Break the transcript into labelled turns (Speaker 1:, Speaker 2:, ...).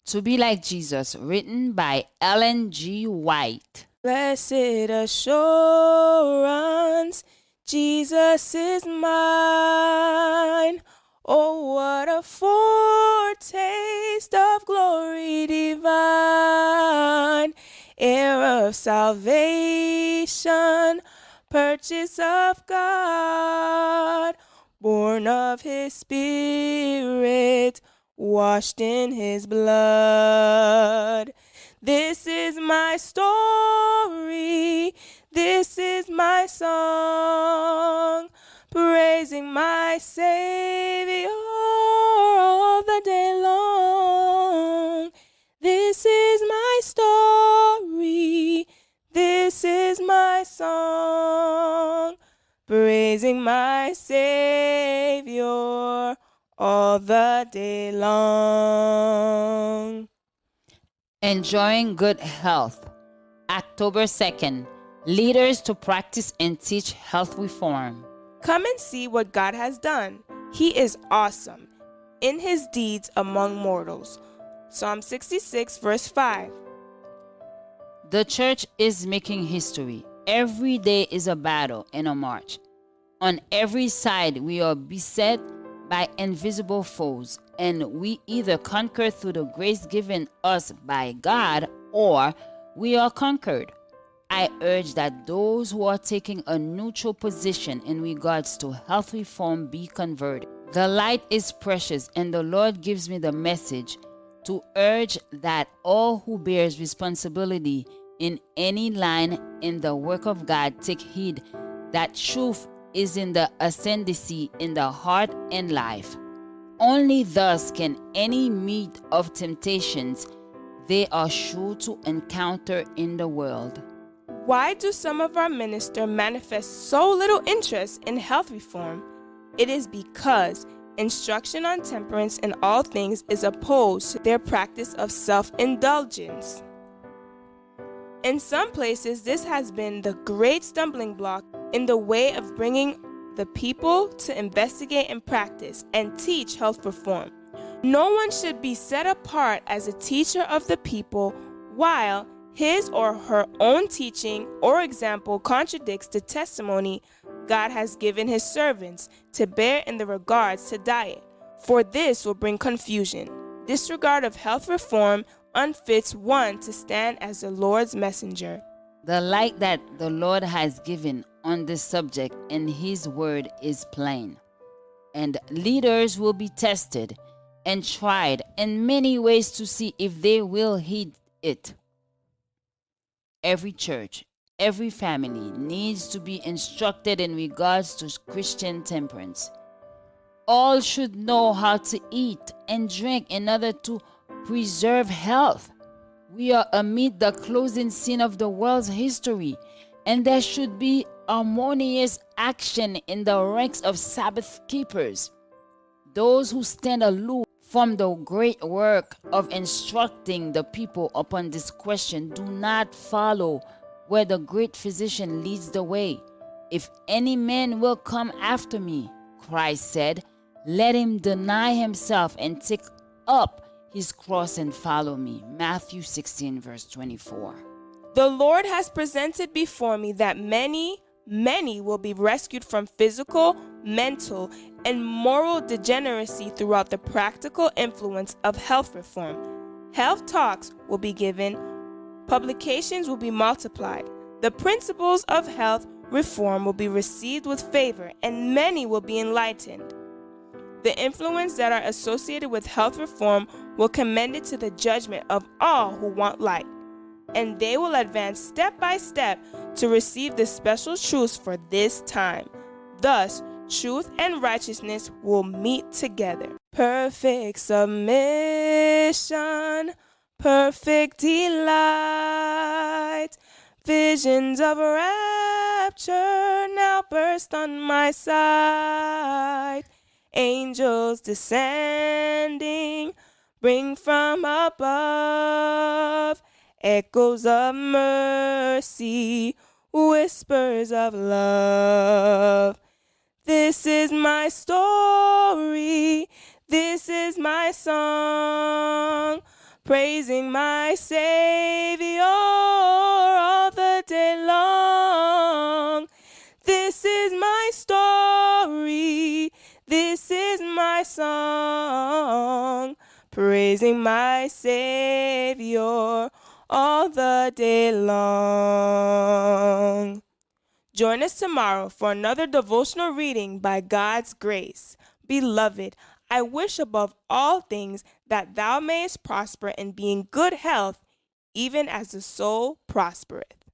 Speaker 1: To Be Like Jesus, written by Ellen G. White.
Speaker 2: Blessed assurance, Jesus is mine. Oh, what a foretaste of glory divine, heir of salvation, purchase of God, born of his Spirit, washed in his blood. This is my story, this is my song, praising my Savior all the day long. This is my story, this is my song, praising my Savior all the day long.
Speaker 1: Enjoying Good Health, October 2nd. Leaders to practice and teach health reform.
Speaker 2: Come and see what God has done. He is awesome in his deeds among mortals. Psalm 66, verse 5.
Speaker 1: The church is making history. Every day is a battle and a march. On every side, we are beset by invisible foes, and we either conquer through the grace given us by God, or we are conquered. I urge that those who are taking a neutral position in regards to health reform be converted. The light is precious, and the Lord gives me the message to urge that all who bears responsibility in any line in the work of God take heed that truth is in the ascendancy in the heart and life. Only thus can any meet of temptations they are sure to encounter in the world.
Speaker 2: Why do some of our ministers manifest so little interest in health reform? It is because instruction on temperance in all things is opposed to their practice of self-indulgence. In some places, this has been the great stumbling block in the way of bringing the people to investigate and practice and teach health reform. No one should be set apart as a teacher of the people while his or her own teaching or example contradicts the testimony God has given his servants to bear in the regards to diet, for this will bring confusion. Disregard of health reform unfits one to stand as the Lord's messenger.
Speaker 1: The light that the Lord has given on this subject in his word is plain, and leaders will be tested and tried in many ways to see if they will heed it. Every church, every family needs to be instructed in regards to Christian temperance. All should know how to eat and drink in order to preserve health. We are amid the closing scene of the world's history, and there should be harmonious action in the ranks of Sabbath keepers. Those who stand aloof from the great work of instructing the people upon this question do not follow where the great physician leads the way. If any man will come after me, Christ said, let him deny himself and take up his cross and follow me. Matthew 16, verse 24.
Speaker 2: The Lord has presented before me that many will be rescued from physical, mental, and moral degeneracy throughout the practical influence of health reform. Health talks will be given, publications will be multiplied, the principles of health reform will be received with favor, and many will be enlightened. The influence that are associated with health reform will commend it to the judgment of all who want light, and they will advance step by step to receive the special truths for this time. Thus, truth and righteousness will meet together. Perfect submission, perfect delight, visions of rapture now burst on my sight. Angels descending, bring from above echoes of mercy, whispers of love. This is my story, this is my song, praising my Savior all the day long. This is my story, this is my song, praising my Savior all the day long. Join us tomorrow for another devotional reading by God's grace. Beloved, I wish above all things that thou mayest prosper and be in good health, even as the soul prospereth.